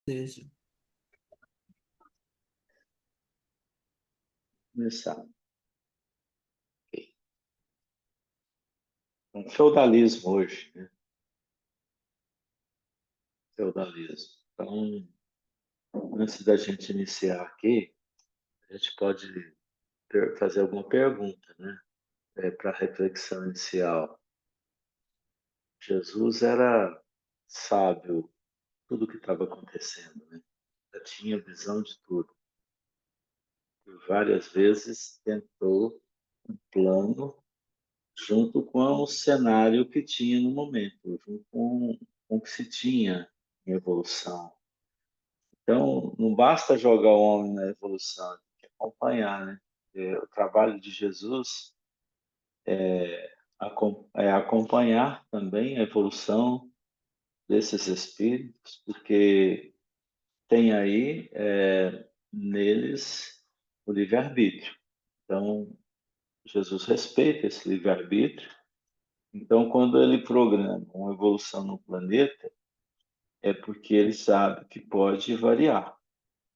Seja. Começar. Ok. Um feudalismo hoje, né? Feudalismo. Então, antes da gente iniciar aqui, a gente pode fazer alguma pergunta, né? Para reflexão inicial. Jesus era sábio, tudo o que estava acontecendo, né? Já tinha visão de tudo. E várias vezes tentou um plano junto com o cenário que tinha no momento, junto com o que se tinha em evolução. Então, não basta jogar o homem na evolução, tem que acompanhar, né? O trabalho de Jesus é acompanhar também a evolução desses espíritos, porque tem aí neles o livre-arbítrio. Então, Jesus respeita esse livre-arbítrio. Então, quando ele programa uma evolução no planeta, é porque ele sabe que pode variar.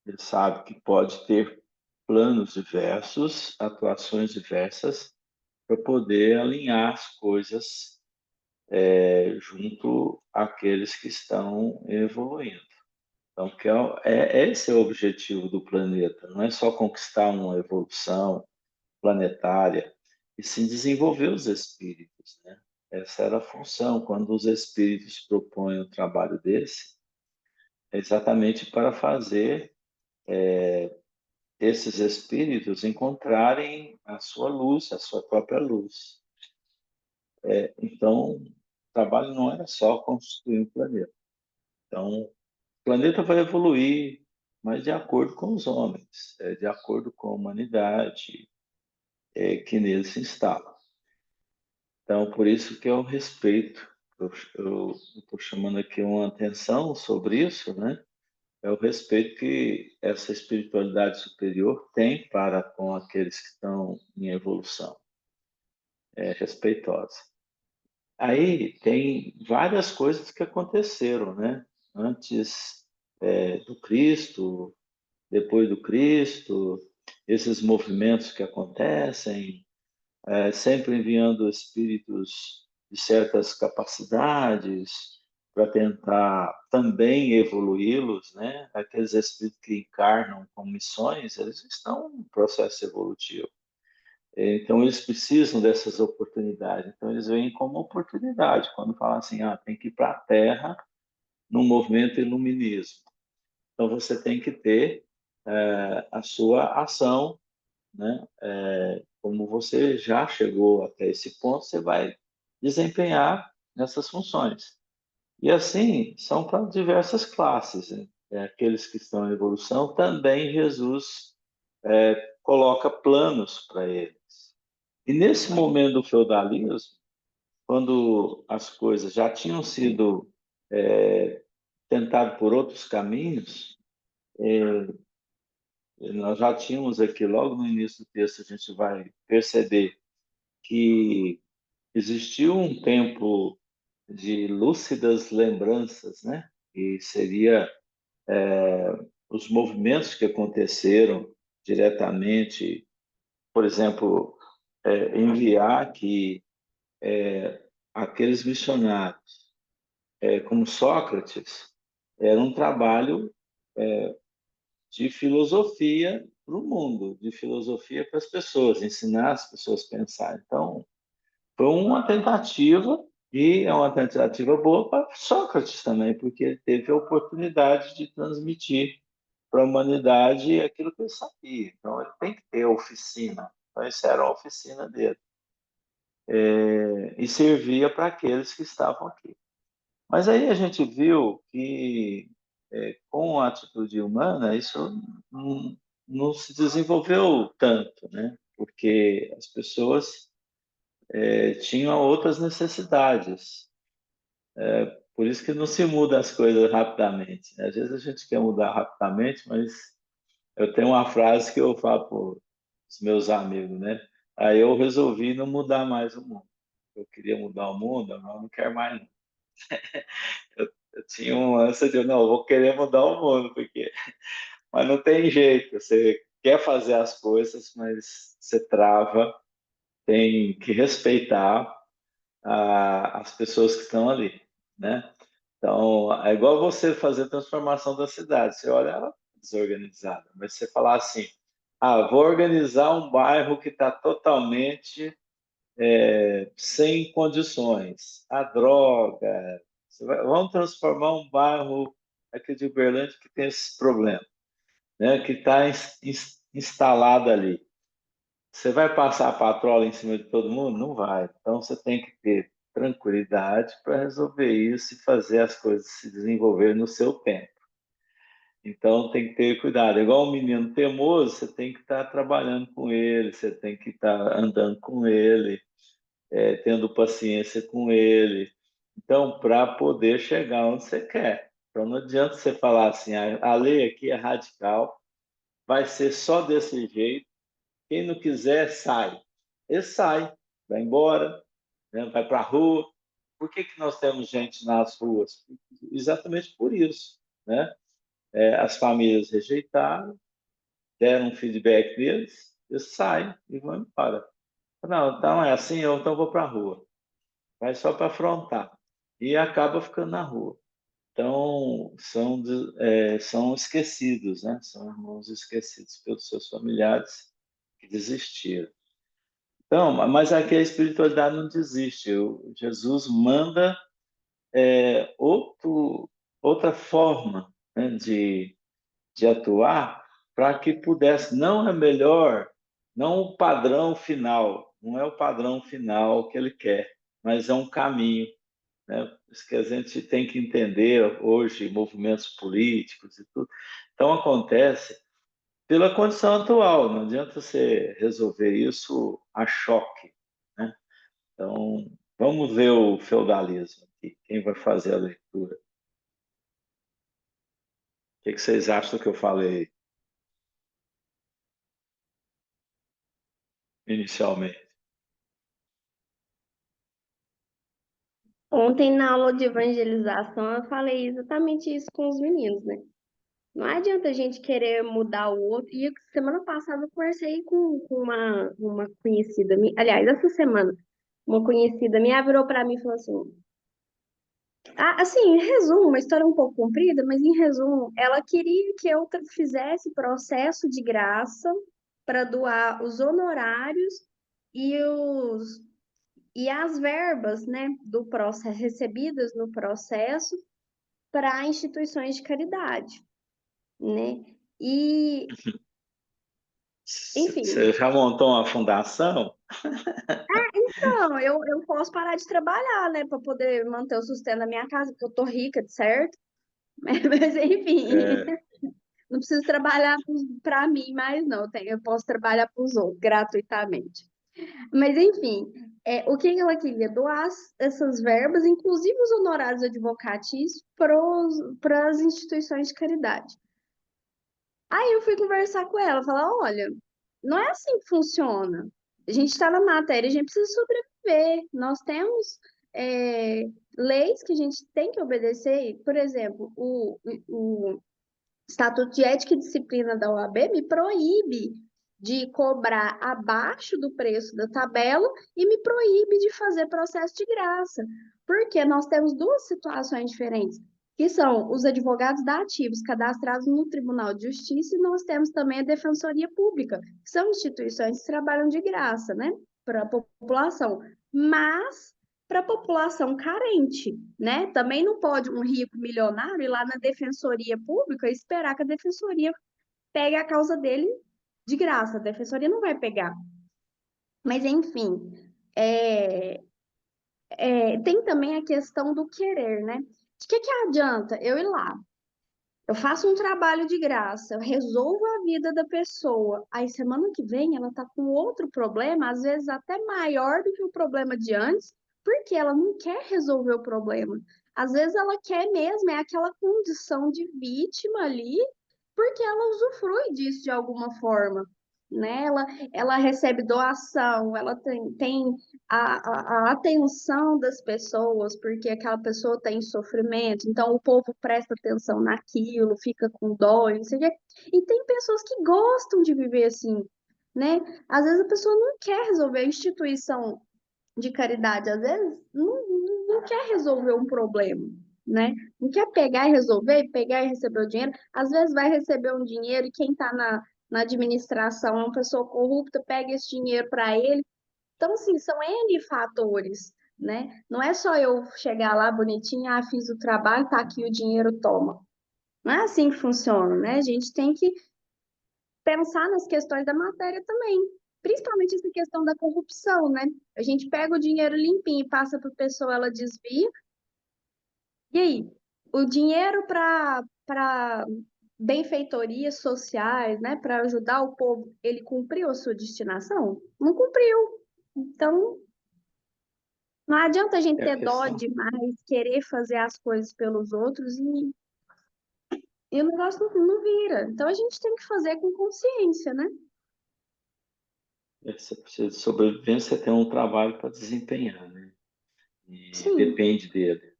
Ele sabe que pode ter planos diversos, atuações diversas, para poder alinhar as coisas junto àqueles que estão evoluindo. Então, esse é o objetivo do planeta, não é só conquistar uma evolução planetária, e sim desenvolver os espíritos, né? Essa era a função. Quando os espíritos propõem um trabalho desse, é exatamente para fazer esses espíritos encontrarem a sua luz, a sua própria luz. Então, o trabalho não era só construir um planeta. Então, o planeta vai evoluir, mas de acordo com os homens, de acordo com a humanidade que nele se instala. Então, por isso que eu respeito, eu estou chamando aqui uma atenção sobre isso, né? É o respeito que essa espiritualidade superior tem para com aqueles que estão em evolução, respeitosa. Aí tem várias coisas que aconteceram, né? Antes do Cristo, depois do Cristo, esses movimentos que acontecem, sempre enviando espíritos de certas capacidades para tentar também evoluí-los, né? Aqueles espíritos que encarnam com missões, eles estão em processo evolutivo. Então, eles precisam dessas oportunidades. Então, eles veem como oportunidade, quando falam assim, tem que ir para a Terra num movimento iluminismo. Então, você tem que ter a sua ação, né? Como você já chegou até esse ponto, você vai desempenhar nessas funções. E assim, são para diversas classes, né? Aqueles que estão em evolução, também Jesus coloca planos para eles. E nesse momento do feudalismo, quando as coisas já tinham sido tentadas por outros caminhos, nós já tínhamos aqui, logo no início do texto, a gente vai perceber que existiu um tempo de lúcidas lembranças, né? E seria os movimentos que aconteceram diretamente, por exemplo, enviar que aqueles missionários, como Sócrates, era um trabalho de filosofia para o mundo, de filosofia para as pessoas, ensinar as pessoas a pensar. Então, foi uma tentativa, e é uma tentativa boa para Sócrates também, porque ele teve a oportunidade de transmitir para a humanidade aquilo que ele sabia. Então, ele tem que ter oficina. Então, essa era a oficina dele. E servia para aqueles que estavam aqui. Mas aí a gente viu que, com a atitude humana, isso não, não se desenvolveu tanto, né? Porque as pessoas tinham outras necessidades. Por isso que não se muda as coisas rapidamente, né? Às vezes a gente quer mudar rapidamente, mas eu tenho uma frase que eu falo para os meus amigos, né? Aí eu resolvi não mudar mais o mundo. Eu queria mudar o mundo, agora eu não quero mais. Não. Eu tinha um ânsia de, não, eu vou querer mudar o mundo, porque... Mas não tem jeito, você quer fazer as coisas, mas você trava, tem que respeitar as pessoas que estão ali, né? Então, é igual você fazer a transformação da cidade. Você olha ela desorganizada, mas você falar assim, vou organizar um bairro que está totalmente sem condições. A droga. Vamos transformar um bairro aqui de Uberlândia que tem esse problema, né? Que está instalado ali. Você vai passar a patrola em cima de todo mundo? Não vai. Então você tem que ter tranquilidade para resolver isso e fazer as coisas se desenvolver no seu tempo. Então tem que ter cuidado. Igual um menino teimoso, você tem que estar trabalhando com ele, você tem que estar andando com ele, tendo paciência com ele. Então, para poder chegar onde você quer. Então não adianta você falar assim, a lei aqui é radical, vai ser só desse jeito. Quem não quiser, sai. Ele sai, vai embora, né? Vai para a rua. Por que, que nós temos gente nas ruas? Exatamente por isso, né? As famílias rejeitaram, deram um feedback deles, eles saem e vão embora. Não, então é assim, eu então vou para a rua. Vai só para afrontar. E acaba ficando na rua. Então, são esquecidos, né? São irmãos esquecidos pelos seus familiares que desistiram. Então, mas aqui a espiritualidade não desiste. Jesus manda outra forma, né, de atuar para que pudesse. Não é melhor, não o padrão final, não é o padrão final que ele quer, mas é um caminho. Né? Isso que a gente tem que entender hoje, movimentos políticos e tudo. Então, acontece pela condição atual, não adianta você resolver isso a choque. Né? Então, vamos ver o feudalismo aqui. Quem vai fazer a leitura? O que vocês acham do que eu falei inicialmente? Ontem, na aula de evangelização, eu falei exatamente isso com os meninos, né? Não adianta a gente querer mudar o outro. E semana passada eu conversei com uma conhecida minha. Aliás, essa semana, uma conhecida minha virou para mim e falou assim: assim, em resumo, uma história um pouco comprida, mas em resumo, ela queria que eu fizesse processo de graça para doar os honorários e e as verbas, né, do processo recebidas no processo para instituições de caridade, né? E, Você enfim, já montou uma fundação? não, eu posso parar de trabalhar, né, para poder manter o sustento da minha casa, porque eu tô rica, de certo? Mas enfim, É, não preciso trabalhar para mim mais, não. Eu posso trabalhar para os outros gratuitamente. Mas enfim, o que ela queria? Doar essas verbas, inclusive os honorários advocatícios, para as instituições de caridade. Aí eu fui conversar com ela, falar, olha, não é assim que funciona. A gente está na matéria, a gente precisa sobreviver. Nós temos é, leis que a gente tem que obedecer. Por exemplo, o Estatuto de Ética e Disciplina da OAB me proíbe de cobrar abaixo do preço da tabela e me proíbe de fazer processo de graça. Porque nós temos duas situações diferentes, que são os advogados dativos cadastrados no Tribunal de Justiça e nós temos também a Defensoria Pública, que são instituições que trabalham de graça, né, para a população. Mas para a população carente, né? Também não pode um rico milionário ir lá na defensoria pública e esperar que a defensoria pegue a causa dele de graça. A defensoria não vai pegar. Mas, enfim, é, tem também a questão do querer, né? De que adianta eu ir lá? Eu faço um trabalho de graça, eu resolvo a vida da pessoa. Aí, semana que vem, ela tá com outro problema, às vezes até maior do que o problema de antes, porque ela não quer resolver o problema. Às vezes, ela quer mesmo, é aquela condição de vítima ali, porque ela usufrui disso de alguma forma. né? Ela recebe doação, ela tem a atenção das pessoas, porque aquela pessoa está em sofrimento, então o povo presta atenção naquilo, fica com dó, e não sei o quê. E tem pessoas que gostam de viver assim, né? Às vezes a pessoa não quer resolver a instituição de caridade, às vezes não quer resolver um problema, né? Não quer pegar e resolver, pegar e receber o dinheiro. Às vezes vai receber um dinheiro e quem está na administração é uma pessoa corrupta, pega esse dinheiro para ele. Então, assim, são N fatores, né? Não é só eu chegar lá bonitinha, ah, fiz o trabalho, tá aqui o dinheiro, toma. Não é assim que funciona, né? A gente tem que pensar nas questões da matéria também, principalmente essa questão da corrupção, né? A gente pega o dinheiro limpinho e passa para a pessoa, ela desvia, e aí? O dinheiro para benfeitorias sociais, né, para ajudar o povo, ele cumpriu a sua destinação? Não cumpriu. Então, não adianta a gente É a ter dó questão, demais, querer fazer as coisas pelos outros e o negócio não vira. Então, a gente tem que fazer com consciência, né? você precisa de sobrevivência, tem um trabalho para desempenhar, né? E Sim. depende dele.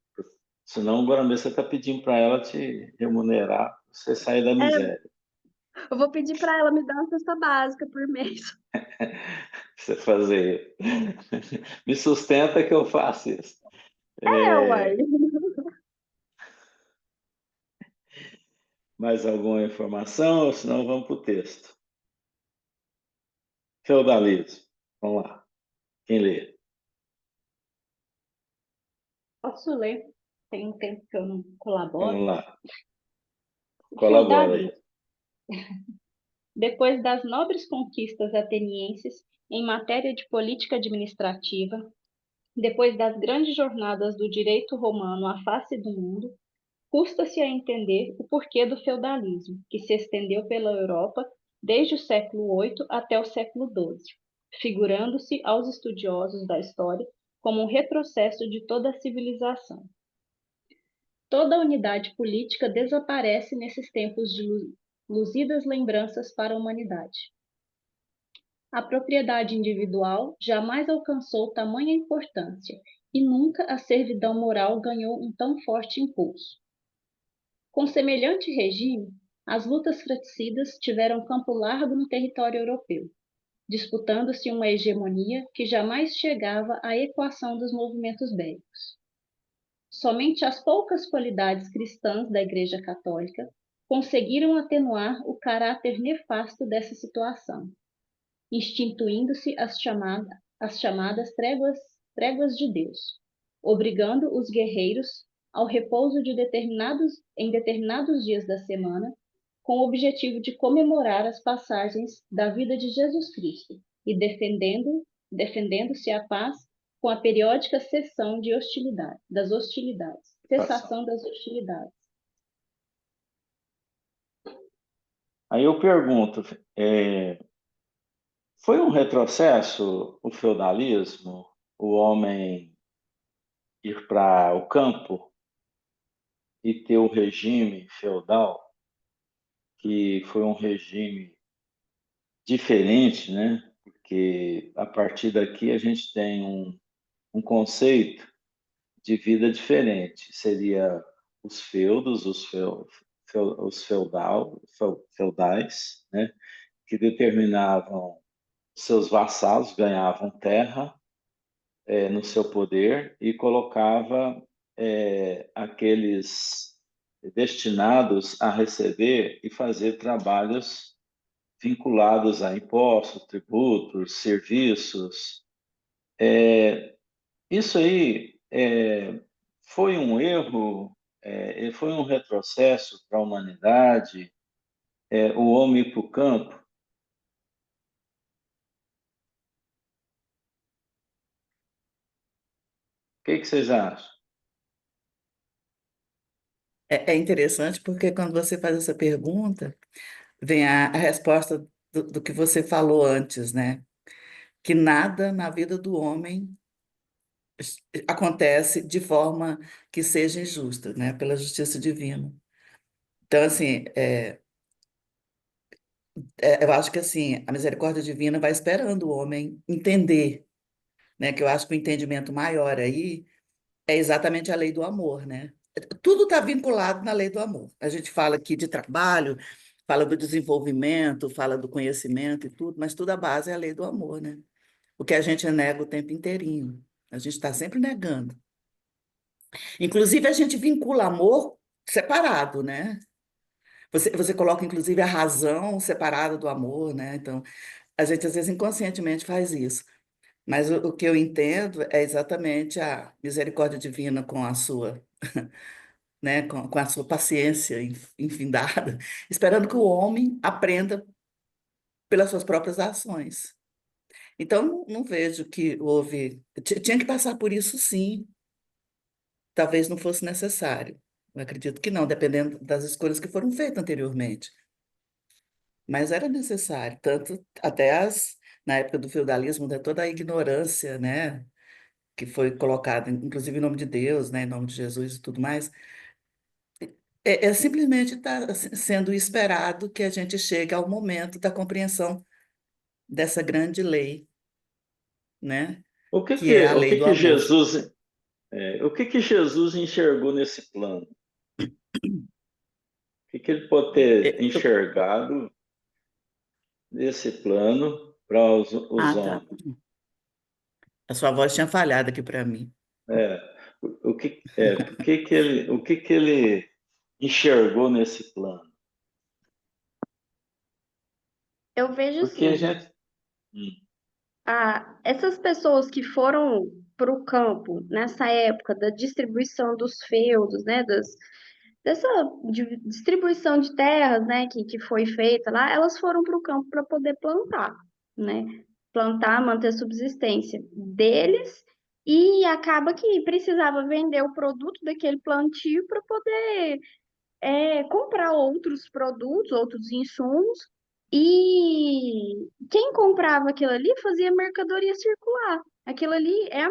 Senão, agora mesmo você está pedindo para ela te remunerar, pra você sair da É, miséria. eu vou pedir para ela me dar uma cesta básica por mês. Você fazer. Me sustenta que eu faço isso. É, uai. É, mais alguma informação? Ou senão vamos para o texto. Feudalismo. Vamos lá. Quem lê? Posso ler? Tem um tempo que eu não colaboro. Vamos lá. O Colabora feudalismo, aí. depois das nobres conquistas atenienses em matéria de política administrativa, depois das grandes jornadas do direito romano à face do mundo, custa-se a entender o porquê do feudalismo, que se estendeu pela Europa desde o século VIII até o século XII, figurando-se aos estudiosos da história como um retrocesso de toda a civilização. Toda a unidade política desaparece nesses tempos de luzidas lembranças para a humanidade. A propriedade individual jamais alcançou tamanha importância e nunca a servidão moral ganhou um tão forte impulso. Com semelhante regime, as lutas fratricidas tiveram campo largo no território europeu, disputando-se uma hegemonia que jamais chegava à equação dos movimentos bélicos. Somente as poucas qualidades cristãs da Igreja Católica conseguiram atenuar o caráter nefasto dessa situação, instituindo-se as chamadas tréguas de Deus, obrigando os guerreiros ao repouso em determinados dias da semana, com o objetivo de comemorar as passagens da vida de Jesus Cristo e defendendo-se a paz com a periódica Passão. cessação das hostilidades. Aí eu pergunto, foi um retrocesso o feudalismo, o homem ir para o campo e ter o regime feudal, que foi um regime diferente, né? Porque a partir daqui a gente tem um conceito de vida diferente. Seria os feudos, feudais, né? Que determinavam seus vassalos, ganhavam terra no seu poder e colocava aqueles destinados a receber e fazer trabalhos vinculados a impostos, tributos, serviços. Isso aí foi um erro, foi um retrocesso para a humanidade, o homem ir para o campo. O que vocês acham? É interessante porque quando você faz essa pergunta, vem a resposta do que você falou antes, né? Que nada na vida do homem acontece de forma que seja injusta, né? Pela justiça divina. Então, assim, eu acho que assim, a misericórdia divina vai esperando o homem entender, né? Que eu acho que o entendimento maior aí é exatamente a lei do amor, né? Tudo está vinculado na lei do amor. A gente fala aqui de trabalho, fala do desenvolvimento, fala do conhecimento e tudo, mas tudo a base é a lei do amor, né? O que a gente nega o tempo inteirinho. A gente está sempre negando. Inclusive, a gente vincula amor separado, né? Você coloca, inclusive, a razão separada do amor, né? Então, a gente, às vezes, inconscientemente faz isso. Mas o que eu entendo é exatamente a misericórdia divina com a sua, né? Com a sua paciência infindada, esperando que o homem aprenda pelas suas próprias ações. Então, não vejo que houve. Tinha que passar por isso, sim. Talvez não fosse necessário. Eu acredito que não, dependendo das escolhas que foram feitas anteriormente. Mas era necessário, tanto até na época do feudalismo, né, toda a ignorância, né, que foi colocada, inclusive em nome de Deus, né, em nome de Jesus e tudo mais, é simplesmente está sendo esperado que a gente chegue ao momento da compreensão dessa grande lei, né, que é a O lei que do que amor. o que que Jesus enxergou nesse plano? O que que ele pode ter É, enxergado nesse plano para os tá. homens? A sua voz tinha falhado aqui para mim. É, o que que ele enxergou nesse plano? Eu vejo Porque a assim, gente, essas pessoas que foram para o campo nessa época da distribuição dos feudos, né, dessa distribuição de terras, né, que foi feita lá, elas foram para o campo para poder plantar, né, plantar, manter a subsistência deles, e acaba que precisava vender o produto daquele plantio para poder comprar outros produtos, outros insumos, e quem comprava aquilo ali fazia mercadoria circular. Aquilo ali é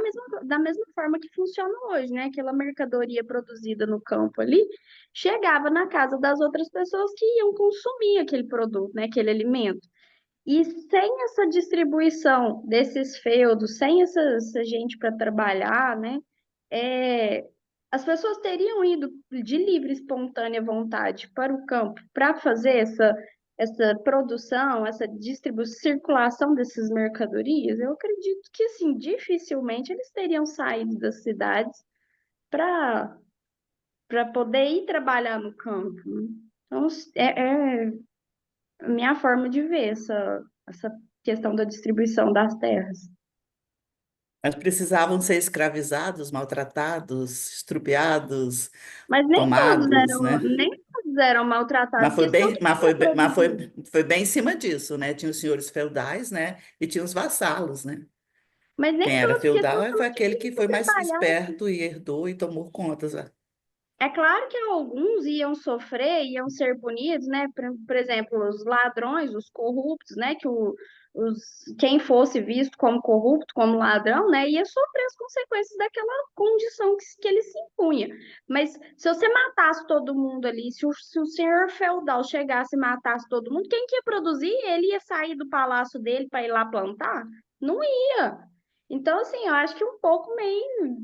da mesma forma que funciona hoje, né? Aquela mercadoria produzida no campo ali chegava na casa das outras pessoas que iam consumir aquele produto, né? Aquele alimento. E sem essa distribuição desses feudos, sem essa gente para trabalhar, né? é, as pessoas teriam ido de livre, espontânea vontade para o campo para fazer essa produção, essa distribuição, circulação dessas mercadorias. Eu acredito que, assim, dificilmente eles teriam saído das cidades para poder ir trabalhar no campo, né? Então, é a minha forma de ver essa questão da distribuição das terras. Mas precisavam ser escravizados, maltratados, estrupiados, Mas tomados, né? nem todos eram maltratados, Mas porque foi eles não bem, mas queriam foi, bem- mas foi, produzir. foi bem em cima disso, né? Tinha os senhores feudais, né? E tinha os vassalos, né? Mas nem Quem era todos, porque feudal todos foi não aquele queriam que foi mais trabalhar. esperto e herdou e tomou contas. É claro que alguns iam sofrer, iam ser punidos, né? Por exemplo, os ladrões, os corruptos, né? Quem fosse visto como corrupto, como ladrão, né? Ia sofrer as consequências daquela condição que ele se impunha. Mas se você matasse todo mundo ali, se o senhor feudal chegasse e matasse todo mundo, quem que ia produzir? Ele ia sair do palácio dele para ir lá plantar? Não ia. Então, assim, eu acho que um pouco meio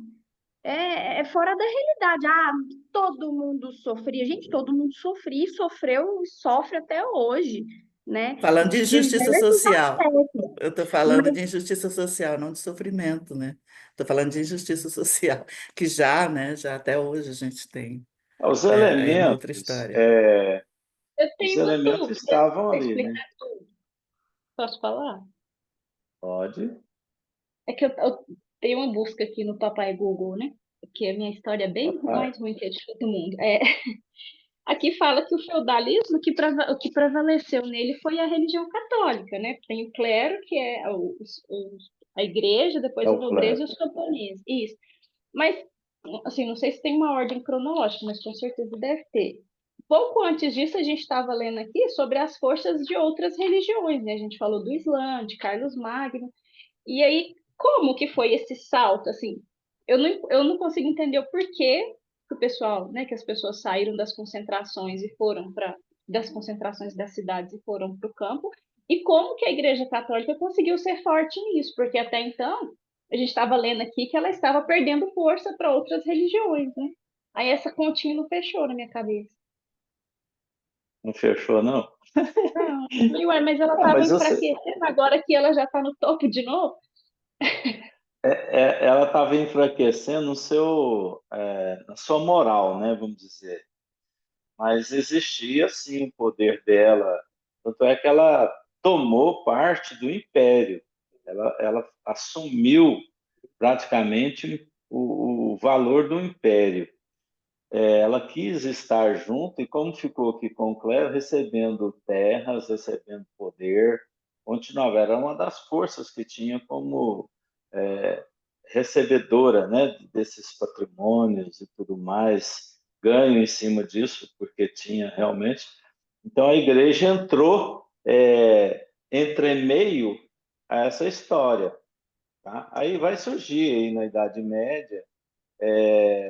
é fora da realidade. Todo mundo sofria. Gente, todo mundo sofria, e sofreu e sofre até hoje, né? Falando de injustiça Diversos social. aspectos. Eu estou falando Mas, de injustiça social, não de sofrimento, né? Estou falando de injustiça social, que já, né? Já até hoje a gente tem. os Aí é uma outra elementos, história. Eu os tenho uma elementos dúvida estavam para ali, né? explicar tudo. Posso falar? Pode. É que eu tenho uma busca aqui no Papai Google, né? Porque a minha história é bem Papai, mais ruim que a de todo mundo. Aqui fala que o feudalismo, o que prevaleceu nele foi a religião católica, né? Tem o clero, que é a igreja, é depois a o nobreza e clero. os camponeses. Isso. Mas, assim, não sei se tem uma ordem cronológica, mas com certeza deve ter. Pouco antes disso, a gente estava lendo aqui sobre as forças de outras religiões, né? A gente falou do Islã, de Carlos Magno. E aí, como que foi esse salto, assim? Eu não consigo entender o porquê que o pessoal, né, que as pessoas saíram das concentrações e foram para das concentrações das cidades e foram para o campo, e como que a Igreja Católica conseguiu ser forte nisso, porque até então a gente estava lendo aqui que ela estava perdendo força para outras religiões, né? Aí essa continha não fechou na minha cabeça. Não fechou, não? Não, eu falei, ué, mas ela Ah, estava mas você, enfraquecendo, agora que ela já está no topo de novo. ela estava enfraquecendo na sua moral, né, vamos dizer. Mas existia, sim, o poder dela. Tanto é que ela tomou parte do império. Ela assumiu praticamente o valor do império. Ela quis estar junto e como ficou aqui com Cleo, recebendo terras, recebendo poder, continuava. Era uma das forças que tinha como é, recebedora, né, desses patrimônios e tudo mais, ganho em cima disso, porque tinha realmente. Então a igreja entrou entre meio a essa história. Tá? Aí vai surgir aí na Idade Média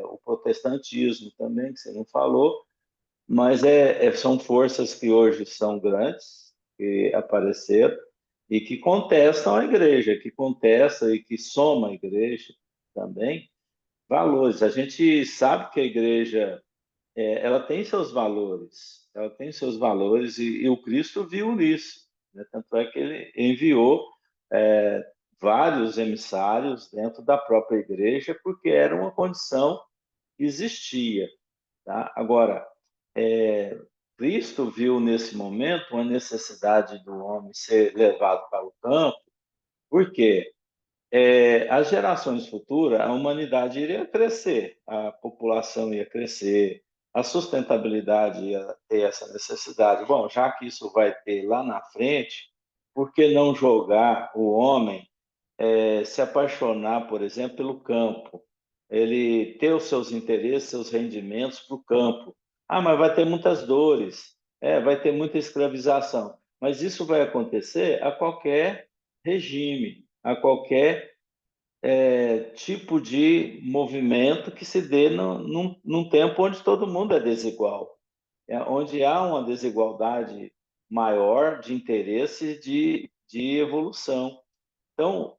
o protestantismo também, que você não falou, mas são forças que hoje são grandes, que apareceram, e que contestam a igreja, que contestam e que somam a igreja também valores. A gente sabe que a igreja ela tem seus valores, ela tem seus valores e o Cristo viu isso, né? Tanto é que ele enviou é, vários emissários dentro da própria igreja, porque era uma condição que existia. Tá? Agora, Cristo viu nesse momento uma necessidade do homem ser levado para o campo, porque as gerações futuras, a humanidade iria crescer, a população ia crescer, a sustentabilidade ia ter essa necessidade. Bom, já que isso vai ter lá na frente, por que não jogar o homem se apaixonar, por exemplo, pelo campo, ele ter os seus interesses, seus rendimentos para o campo. Ah, mas vai ter muitas dores, vai ter muita escravização. Mas isso vai acontecer a qualquer regime, a qualquer tipo de movimento que se dê num tempo onde todo mundo é desigual, onde há uma desigualdade maior de interesse de evolução. Então,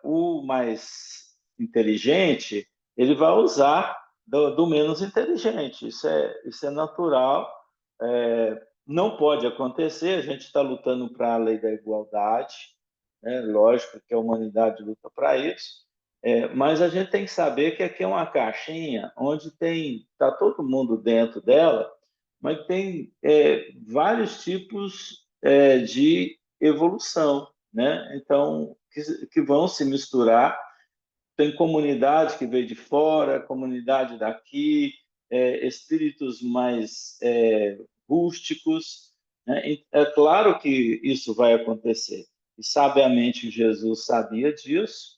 o mais inteligente, ele vai usar do menos inteligente. Isso é natural, não pode acontecer. A gente está lutando para a lei da igualdade, né? Lógico que a humanidade luta para isso, mas a gente tem que saber que aqui é uma caixinha onde está todo mundo dentro dela, mas tem vários tipos de evolução, né? Então, que vão se misturar. Tem comunidade que veio de fora, comunidade daqui, espíritos mais rústicos, né? É claro que isso vai acontecer. E sabiamente Jesus sabia disso.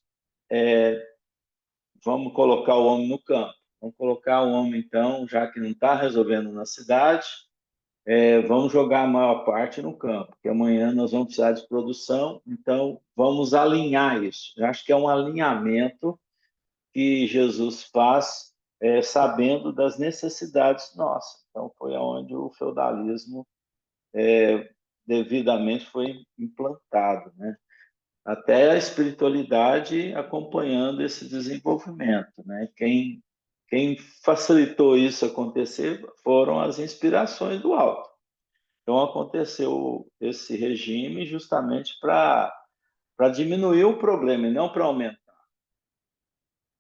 Vamos colocar o homem no campo. Vamos colocar o homem, então, já que não está resolvendo na cidade, vamos jogar a maior parte no campo, porque amanhã nós vamos precisar de produção, então vamos alinhar isso. Eu acho que é um alinhamento que Jesus faz sabendo das necessidades nossas. Então foi onde o feudalismo devidamente foi implantado, né? Até a espiritualidade acompanhando esse desenvolvimento, né? Quem facilitou isso acontecer foram as inspirações do alto. Então aconteceu esse regime justamente para diminuir o problema e não para aumentar.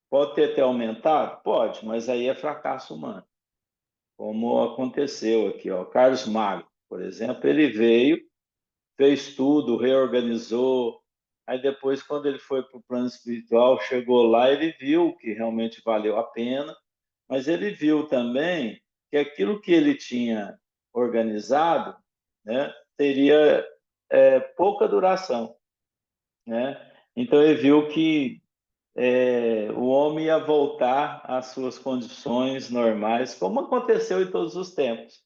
Pode ter até aumentado? Pode, mas aí é fracasso humano. Como aconteceu aqui, ó. Carlos Magno, por exemplo, ele veio, fez tudo, reorganizou. Aí depois, quando ele foi para o plano espiritual, chegou lá, ele viu que realmente valeu a pena, mas ele viu também que aquilo que ele tinha organizado, né, teria pouca duração, né? Então ele viu que o homem ia voltar às suas condições normais, como aconteceu em todos os tempos.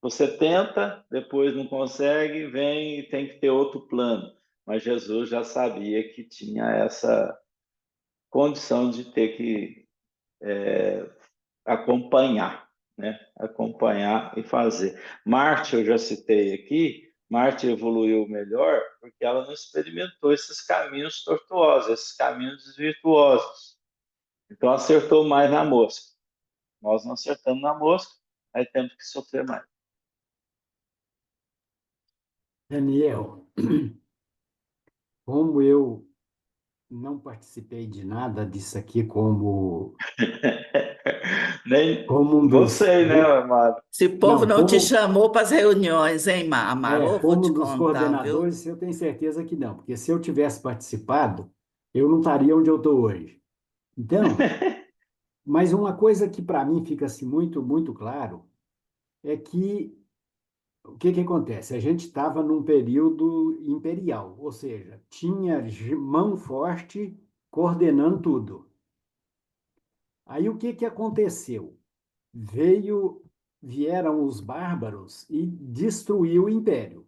Você tenta, depois não consegue, vem e tem que ter outro plano. Mas Jesus já sabia que tinha essa condição de ter que acompanhar, né? Acompanhar e fazer. Marte, eu já citei aqui, Marte evoluiu melhor porque ela não experimentou esses caminhos tortuosos, esses caminhos desvirtuosos. Então acertou mais na mosca. Nós não acertamos na mosca, aí temos que sofrer mais. Daniel, como eu não participei de nada disso aqui Nem como um dos você, né, amado? Esse povo não, não te chamou para as reuniões, hein, Amaro? Ô, vou como te um dos contar, viu? coordenadores, eu tenho certeza que não, porque se eu tivesse participado, eu não estaria onde eu estou hoje. Então, mas uma coisa que para mim fica assim muito claro é que o que que acontece? A gente estava num período imperial, ou seja, tinha mão forte coordenando tudo. Aí o que que aconteceu? Vieram os bárbaros e destruiu o império.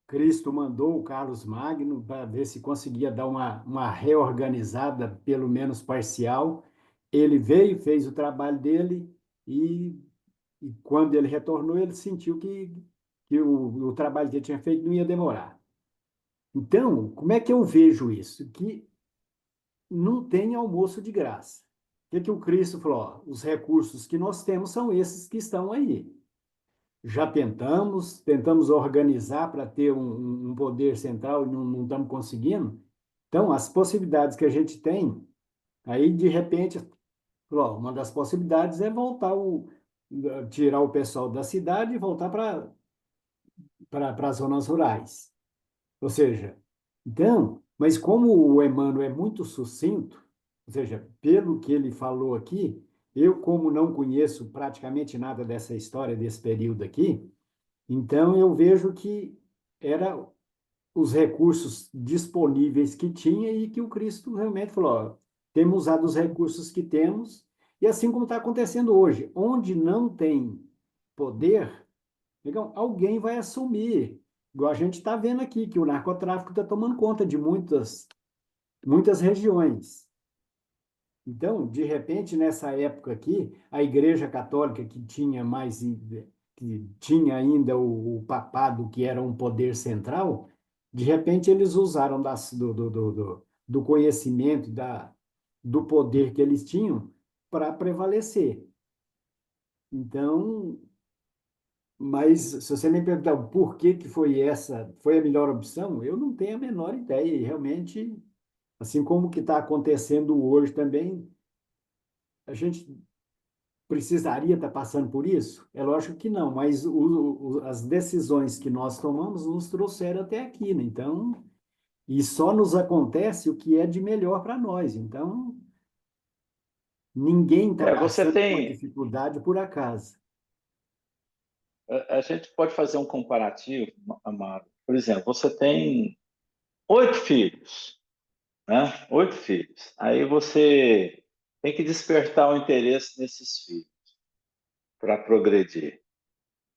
Cristo mandou o Carlos Magno para ver se conseguia dar uma reorganizada, pelo menos parcial. Ele veio, fez o trabalho dele e, e quando ele retornou, ele sentiu que o trabalho que ele tinha feito não ia demorar. Então, como é que eu vejo isso? Que não tem almoço de graça. O que que o Cristo falou? Ó, os recursos que nós temos são esses que estão aí. Já tentamos organizar para ter um poder central e não estamos conseguindo. Então, as possibilidades que a gente tem, aí de repente, falou, ó, uma das possibilidades é tirar o pessoal da cidade e voltar para as zonas rurais. Ou seja, então, mas como o Emmanuel é muito sucinto, ou seja, pelo que ele falou aqui, eu, como não conheço praticamente nada dessa história, desse período aqui, então eu vejo que era os recursos disponíveis que tinha e que o Cristo realmente falou, ó, temos usado os recursos que temos, e assim como está acontecendo hoje, onde não tem poder, então, alguém vai assumir. Igual a gente está vendo aqui, que o narcotráfico está tomando conta de muitas regiões. Então, de repente, nessa época aqui, a Igreja Católica, que tinha ainda o papado, que era um poder central, de repente eles usaram do conhecimento, do poder que eles tinham para prevalecer. Então, mas se você me perguntar por que que foi a melhor opção, eu não tenho a menor ideia. E realmente, assim como o que está acontecendo hoje também, a gente precisaria estar passando por isso? É lógico que não, mas as decisões que nós tomamos nos trouxeram até aqui, né? Então, e só nos acontece o que é de melhor para nós. Então, ninguém está Você passando por tem, dificuldade por acaso. a gente pode fazer um comparativo, Amado. Por exemplo, você tem 8 filhos, né? 8 filhos. Aí você tem que despertar o interesse nesses filhos para progredir.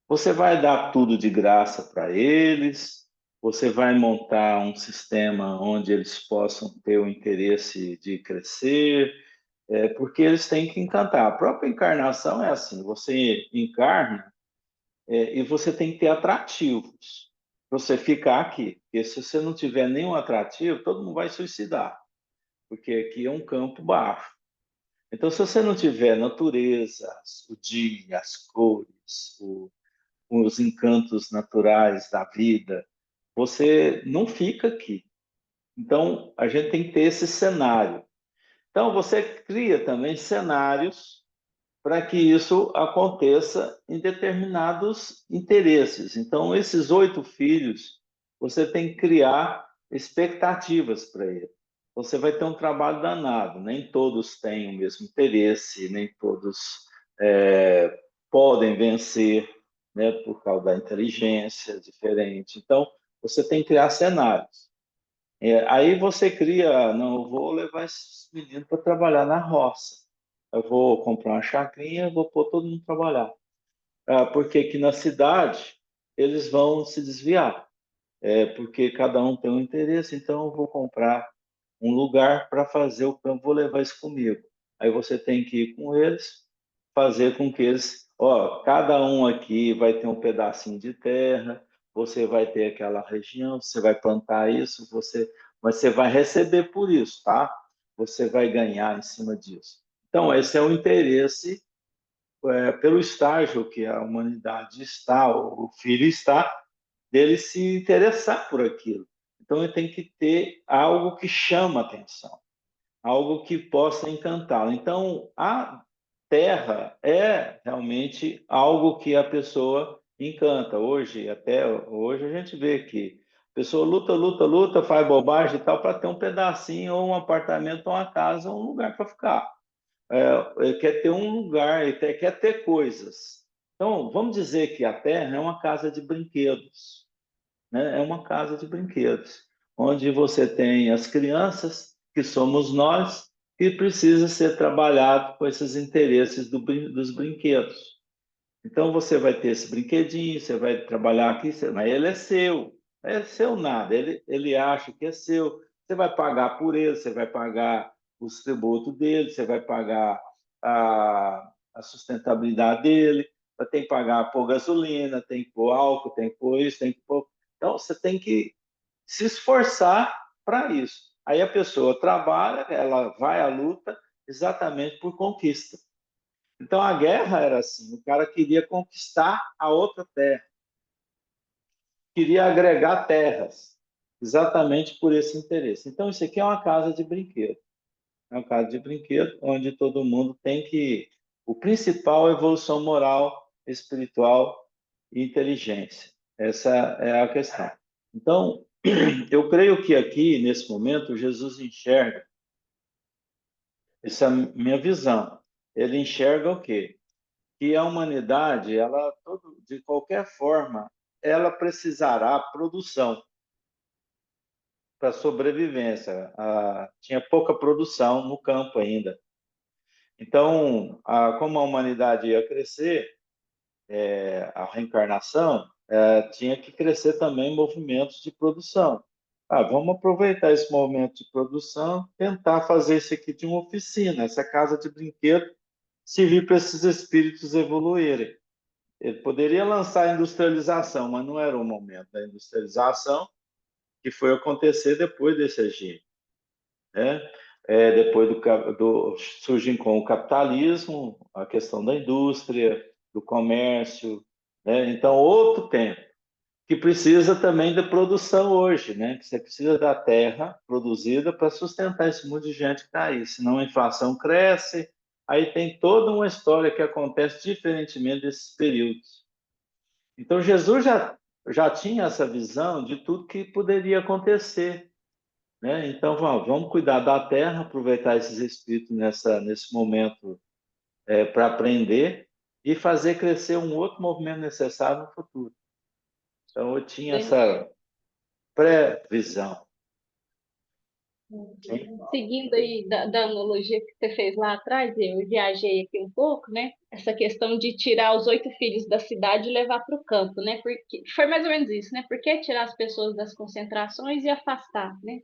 Você vai dar tudo de graça para eles, você vai montar um sistema onde eles possam ter o interesse de crescer, porque eles têm que encantar. A própria encarnação é assim: você encarna, e você tem que ter atrativos para você ficar aqui. Porque se você não tiver nenhum atrativo, todo mundo vai suicidar, porque aqui é um campo baixo. Então, se você não tiver natureza, o dia, as cores, os encantos naturais da vida, você não fica aqui. Então, a gente tem que ter esse cenário. Então, você cria também cenários para que isso aconteça em determinados interesses. Então, esses 8 filhos, você tem que criar expectativas para ele. Você vai ter um trabalho danado. Nem todos têm o mesmo interesse, nem todos é, podem vencer, né, por causa da inteligência diferente. Então, você tem que criar cenários. Aí você cria, não, eu vou levar esses meninos para trabalhar na roça. Eu vou comprar uma chacrinha, vou pôr todo mundo trabalhar. Porque aqui na cidade eles vão se desviar, porque cada um tem um interesse, então eu vou comprar um lugar para fazer o campo, vou levar isso comigo. Aí você tem que ir com eles, fazer com que eles, ó, cada um aqui vai ter um pedacinho de terra, você vai ter aquela região, você vai plantar isso, mas você vai receber por isso, tá? Você vai ganhar em cima disso. Então, esse é o interesse pelo estágio que a humanidade está, o filho está, dele se interessar por aquilo. Então, ele tem que ter algo que chama atenção, algo que possa encantá-lo. Então, a terra é realmente algo que a pessoa encanta. Hoje, até hoje, a gente vê que a pessoa luta, luta, luta, faz bobagem e tal para ter um pedacinho, ou um apartamento, ou uma casa, ou um lugar para ficar. Ele quer ter um lugar, quer ter coisas. Então, vamos dizer que a terra é uma casa de brinquedos, né? É uma casa de brinquedos, onde você tem as crianças, que somos nós, que precisa ser trabalhado com esses interesses dos brinquedos. Então você vai ter esse brinquedinho, você vai trabalhar aqui, mas ele é seu nada, ele acha que é seu. Você vai pagar por ele, você vai pagar os tributos dele, você vai pagar a sustentabilidade dele, tem que pagar por gasolina, tem que pôr álcool, tem que pôr isso, tem que pôr. Então você tem que se esforçar para isso. Aí a pessoa trabalha, ela vai à luta exatamente por conquista. Então a guerra era assim: o cara queria conquistar a outra terra, queria agregar terras, exatamente por esse interesse. Então isso aqui é uma casa de brinquedo. É uma casa de brinquedo onde todo mundo tem que. O principal é a evolução moral, espiritual e inteligência. Essa é a questão. Então, eu creio que aqui, nesse momento, Jesus enxerga, essa é a minha visão. Ele enxerga o quê? Que a humanidade, ela, de qualquer forma, ela precisará produção para sobrevivência. Tinha pouca produção no campo ainda. Então, como a humanidade ia crescer, a reencarnação, tinha que crescer também movimentos de produção. Vamos aproveitar esse movimento de produção, tentar fazer isso aqui de uma oficina, essa casa de brinquedo, servir para esses espíritos evoluírem. Ele poderia lançar a industrialização, mas não era o momento da industrialização, que foi acontecer depois desse regime, né? Depois surgem com o capitalismo, a questão da indústria, do comércio, né? Então, outro tempo, que precisa também da produção hoje, né? Que você precisa da terra produzida para sustentar esse monte de gente que está aí, senão a inflação cresce, aí tem toda uma história que acontece diferentemente desses períodos. Então, Jesus já tinha essa visão de tudo que poderia acontecer, né? Então, vamos cuidar da terra, aproveitar esses espíritos nesse momento para aprender e fazer crescer um outro movimento necessário no futuro. Então, eu tinha essa previsão. Seguindo aí da analogia que você fez lá atrás, eu viajei aqui um pouco, né? Essa questão de tirar os 8 filhos da cidade e levar para o campo, né? Porque foi mais ou menos isso, né? Por que tirar as pessoas das concentrações e afastar, né?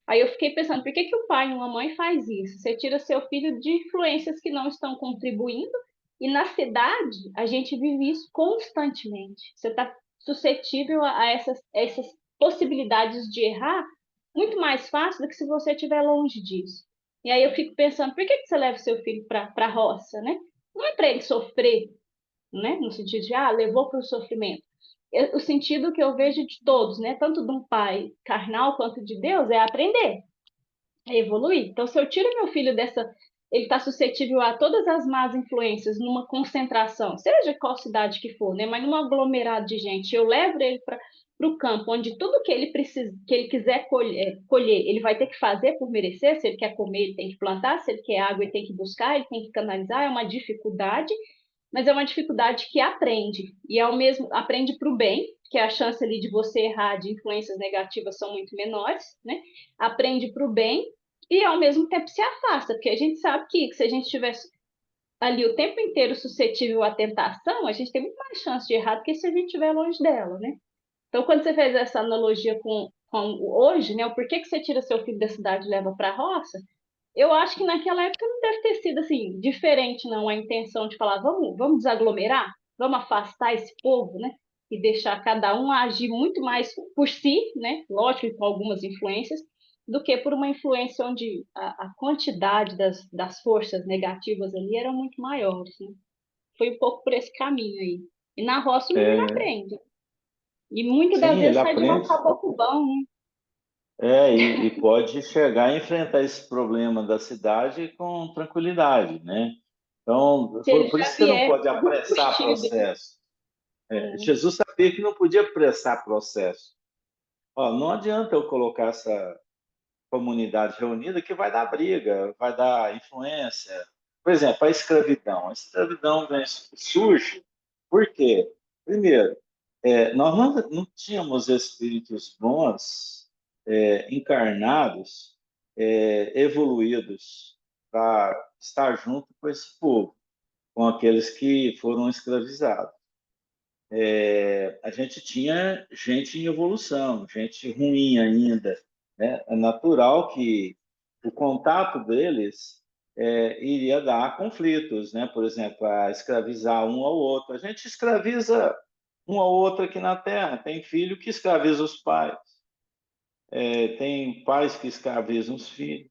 Aí eu fiquei pensando, por que que o pai e uma mãe faz isso? Você tira seu filho de influências que não estão contribuindo, e na cidade a gente vive isso constantemente. Você está suscetível a essas possibilidades de errar muito mais fácil do que se você estiver longe disso. E aí eu fico pensando, por que que você leva seu filho para a roça, né? Não é para ele sofrer, né? No sentido de, levou para o sofrimento. O sentido que eu vejo de todos, né? Tanto de um pai carnal quanto de Deus, é aprender, é evoluir. Então, se eu tiro meu filho dessa. Ele está suscetível a todas as más influências numa concentração, seja qual cidade que for, né? Mas num aglomerado de gente, eu levo ele para o campo, onde tudo que ele precisa, que ele quiser colher, ele vai ter que fazer por merecer. Se ele quer comer, ele tem que plantar. Se ele quer água, ele tem que buscar, ele tem que canalizar. É uma dificuldade, mas é uma dificuldade que aprende, e ao mesmo aprende para o bem, que a chance ali de você errar de influências negativas são muito menores, né? Aprende para o bem e ao mesmo tempo se afasta, porque a gente sabe que se a gente tivesse ali o tempo inteiro suscetível à tentação, a gente tem muito mais chance de errar do que se a gente estiver longe dela, né? Então, quando você fez essa analogia com hoje, né, o porquê que você tira seu filho da cidade e leva para a roça, Eu acho que naquela época não deve ter sido assim, diferente, não, a intenção de falar, vamos desaglomerar, vamos afastar esse povo, né? E deixar cada um agir muito mais por si, né? Lógico, com algumas influências, do que por uma influência onde a quantidade das forças negativas ali eram muito maiores, né? Foi um pouco por esse caminho aí. E na roça o menino É, aprende. E muitas das sim, ele vezes sai de lá com aprende. caboclo bom, né? E pode chegar e enfrentar esse problema da cidade com tranquilidade, né? Então, Se ele por já isso que você não vier pode apressar curtido. processo. Hum, Jesus sabia que não podia apressar processo. Ó, não adianta eu colocar essa comunidade reunida que vai dar briga, vai dar influência. Por exemplo, a escravidão. A escravidão surge por quê? Primeiro, nós não tínhamos espíritos bons, encarnados, evoluídos, para estar junto com esse povo, com aqueles que foram escravizados. A gente tinha gente em evolução, gente ruim ainda, né? É natural que o contato deles iria dar conflitos, né? Por exemplo, a escravizar um ao outro. A gente escraviza um ao outro aqui na Terra. Tem filho que escraviza os pais, tem pais que escravizam os filhos.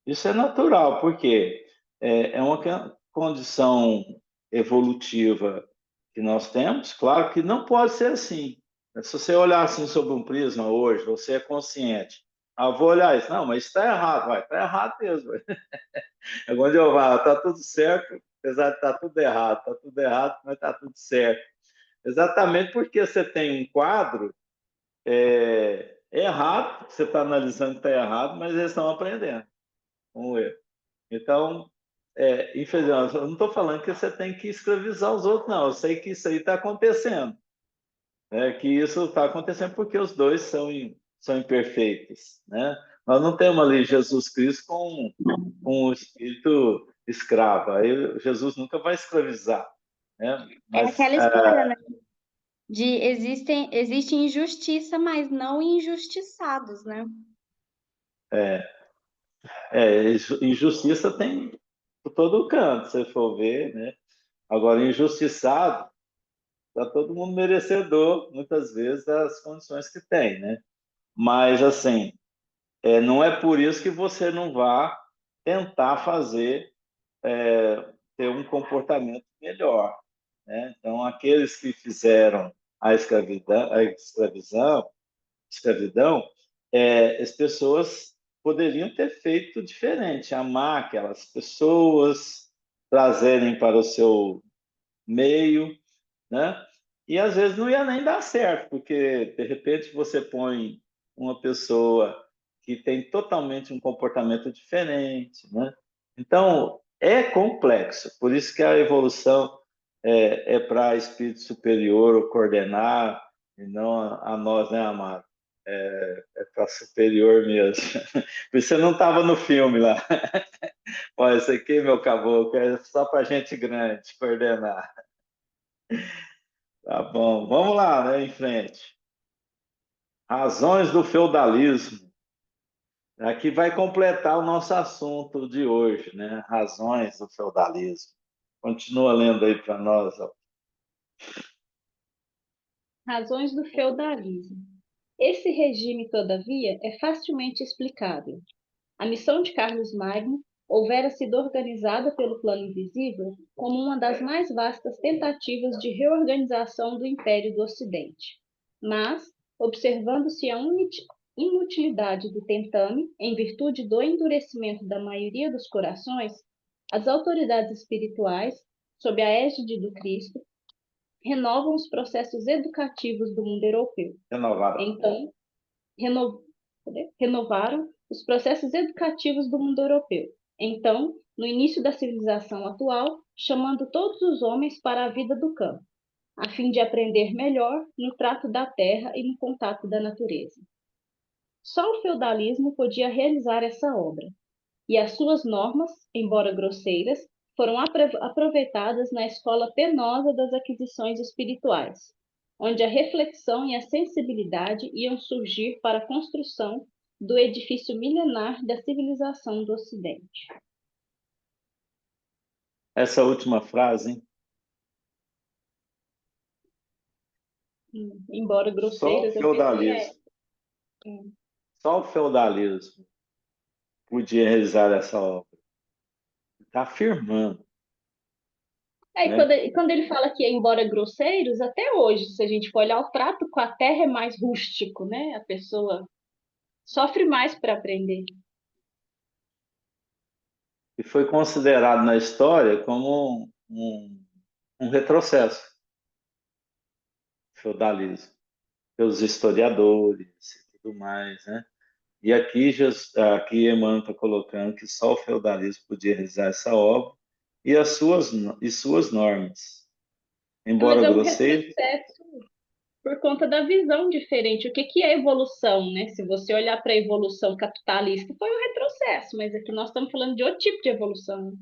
Isso é natural, porque é uma condição evolutiva que nós temos. Claro que não pode ser assim. Se você olhar assim sob um prisma hoje, você é consciente. Ah, vou olhar isso. Não, mas está errado. Vai, está errado mesmo. É quando eu falo, está tudo certo, apesar de estar tudo errado. Está tudo errado, mas está tudo certo. Exatamente porque você tem um quadro errado, você está analisando que está errado, mas eles estão aprendendo com o erro. Então, infelizmente, eu não estou falando que você tem que escravizar os outros, não. Eu sei que isso aí está acontecendo. Que isso está acontecendo porque os dois são imperfeitos. Né? Nós não temos ali Jesus Cristo com um espírito escravo. Aí Jesus nunca vai escravizar. Né? É Mas aquela história, né? Existe injustiça, mas não injustiçados, né? injustiça tem por todo canto, se você for ver. Né? Agora, injustiçado, está todo mundo merecedor, muitas vezes, das condições que tem. Né? Mas, assim, não é por isso que você não vá tentar ter um comportamento melhor. Né? Então, aqueles que fizeram a escravidão, as pessoas poderiam ter feito diferente, amar aquelas pessoas, trazerem para o seu meio, né? E às vezes não ia nem dar certo, porque de repente você põe uma pessoa que tem totalmente um comportamento diferente, né? Então é complexo, por isso que a evolução é para espírito superior ou coordenar, e não a nós, né, amado? É para superior mesmo. Por isso você não estava no filme lá. Olha, isso aqui, meu caboclo, é só para gente grande coordenar. Tá bom, vamos lá, né, em frente. Razões do feudalismo. Aqui vai completar o nosso assunto de hoje, né? Razões do feudalismo. Continua lendo aí para nós. Ó. Razões do feudalismo. Esse regime, todavia, é facilmente explicável. A missão de Carlos Magno houvera sido organizada pelo plano invisível como uma das mais vastas tentativas de reorganização do Império do Ocidente. Mas, observando-se a inutilidade do tentame, em virtude do endurecimento da maioria dos corações, as autoridades espirituais, sob a égide do Cristo, renovam os processos educativos do mundo europeu. Renovaram. Então, reno- renovaram os processos educativos do mundo europeu. Então, no início da civilização atual, chamando todos os homens para a vida do campo, a fim de aprender melhor no trato da terra e no contato da natureza. Só o feudalismo podia realizar essa obra, e as suas normas, embora grosseiras, foram aproveitadas na escola penosa das aquisições espirituais, onde a reflexão e a sensibilidade iam surgir para a construção do edifício milenar da civilização do Ocidente. Essa última frase, hein? Embora Só o grosseiras, eu penso que é. feudalismo, só o feudalismo podia realizar essa obra. Está afirmando, É, né? quando ele fala que é embora grosseiros, até hoje, se a gente for olhar o trato com a terra é mais rústico, né? A pessoa sofre mais para aprender. E foi considerado na história como um retrocesso, o feudalismo, pelos historiadores e tudo mais, né? E aqui Emmanuel está colocando que só o feudalismo podia realizar essa obra e suas normas. Mas Embora é um grosseiro, retrocesso por conta da visão diferente. O que que é evolução, né? Se você olhar para a evolução capitalista, foi um retrocesso, mas aqui nós estamos falando de outro tipo de evolução.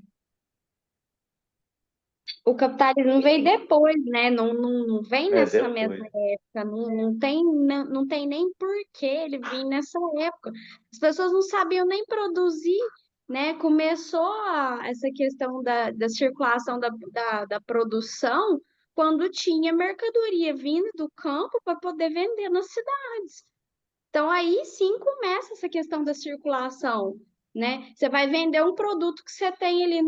O capitalismo veio depois, né? Não vem nessa mesma depois. época, não tem nem por que ele vir nessa época. As pessoas não sabiam nem produzir, né? Começou essa questão da circulação da produção quando tinha mercadoria vindo do campo para poder vender nas cidades. Então, aí sim começa essa questão da circulação, né? Você vai vender um produto que você tem ali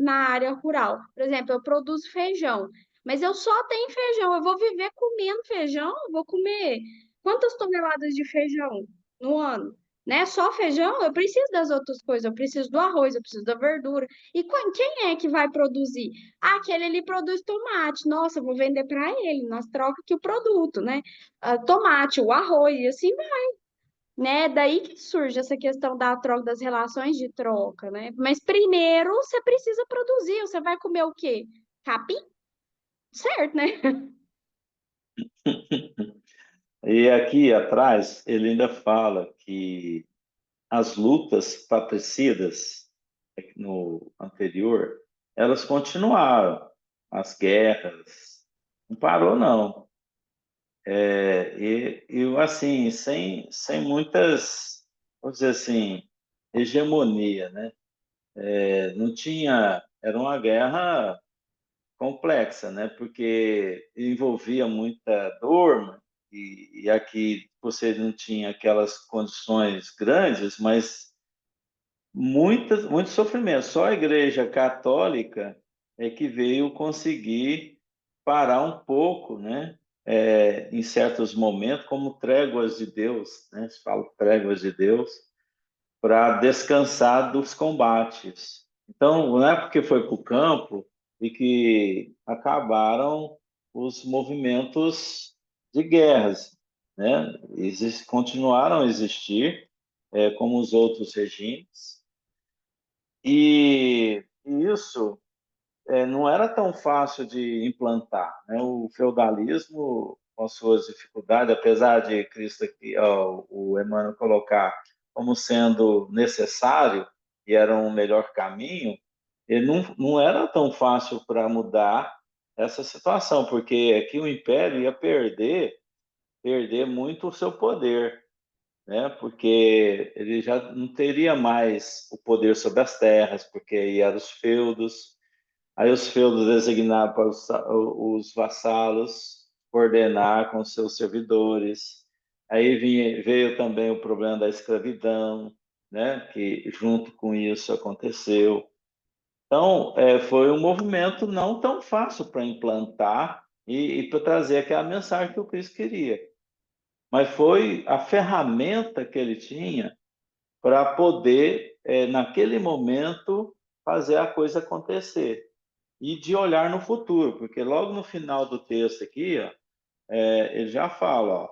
na área rural. Por exemplo, eu produzo feijão, mas eu só tenho feijão. Eu vou viver comendo feijão? Eu vou comer quantas toneladas de feijão no ano? Né? Só feijão? Eu preciso das outras coisas. Eu preciso do arroz, eu preciso da verdura. E quem é que vai produzir? Ah, aquele ali produz tomate. Nossa, eu vou vender para ele. Nós troca aqui o produto, né? Tomate, o arroz, e assim né? Daí que surge essa questão da troca, das relações de troca, né? Mas primeiro você precisa produzir. Você vai comer o quê? Capim? Certo, né? E aqui atrás ele ainda fala que as lutas patricidas no anterior, elas continuaram, as guerras, não parou não. E assim, sem muitas, vamos dizer assim, hegemonia, né? Não tinha, era uma guerra complexa, né? Porque envolvia muita dor, e aqui você não tinha aquelas condições grandes, mas muito sofrimento. Só a Igreja Católica é que veio conseguir parar um pouco, né? Em certos momentos, como tréguas de Deus, né? Se fala tréguas de Deus, para descansar dos combates. Então, não é porque foi para o campo e que acabaram os movimentos de guerras, né? Continuaram a existir, como os outros regimes, e isso não era tão fácil de implantar, né? O feudalismo, com as suas dificuldades, apesar de Cristo aqui, ó, o Emmanuel colocar como sendo necessário e era um melhor caminho, ele não era tão fácil para mudar essa situação, porque aqui o império ia perder muito o seu poder, né? Porque ele já não teria mais o poder sobre as terras, porque aí eram os feudos. Aí os feudos designaram para os vassalos coordenar com seus servidores. Aí veio também o problema da escravidão, né? Que junto com isso aconteceu. Então, foi um movimento não tão fácil para implantar e para trazer aquela mensagem que o Cristo queria. Mas foi a ferramenta que ele tinha para poder, naquele momento, fazer a coisa acontecer e de olhar no futuro, porque logo no final do texto aqui, ó, ele já fala, ó,